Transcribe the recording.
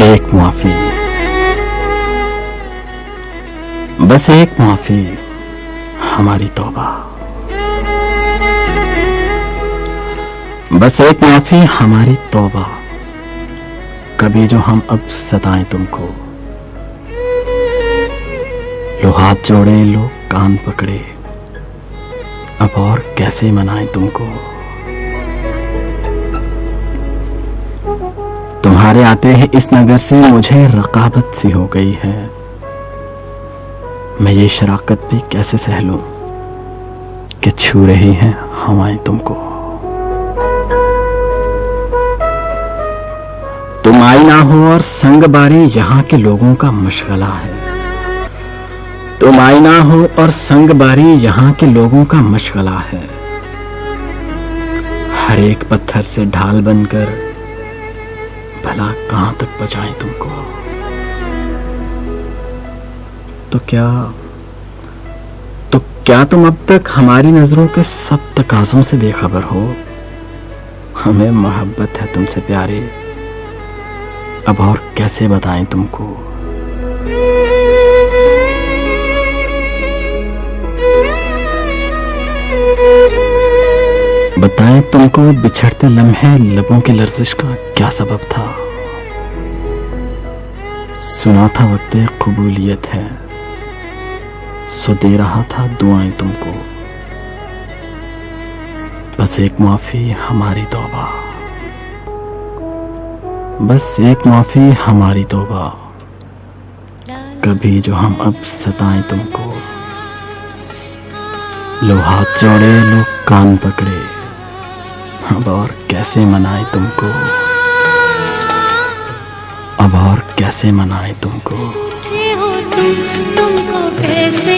एक माफी, बस एक माफी हमारी तौबा, बस एक माफी हमारी तौबा। कभी जो हम अब सताएं तुमको, लो हाथ जोड़े लो कान पकड़े, अब और कैसे मनाएं तुमको। तुम्हारे आते हैं इस नगर से मुझे रकाबत सी हो गई है, मैं ये शराकत भी कैसे सह लूं कि छू रही हैं हवाएं तुमको। तुम आई ना हो और संग बारी यहाँ के लोगों का मशगला है, तुम आई ना हो और संग बारी यहाँ के लोगों का मशगला है। हर एक पत्थर से ढाल बनकर भला कहां तक बचाएं तुमको। तो क्या तुम अब तक हमारी नजरों के सब तकाजों से बेखबर हो। हमें मोहब्बत है तुमसे प्यारे, अब और कैसे बताएं तुमको। बताएं तुमको बिछड़ते लम्हे लबों की लर्जिश का क्या सबब था। सुना था वक्ते कबूलियत है, सो दे रहा था दुआएं तुमको। बस एक माफी हमारी तौबा, बस एक माफी हमारी तौबा। कभी जो हम अब सताएं तुमको, लो हाथ जोड़े लो कान पकड़े, अब और कैसे मनाए तुमको, अब और कैसे मनाए तुमको। तुमको कैसे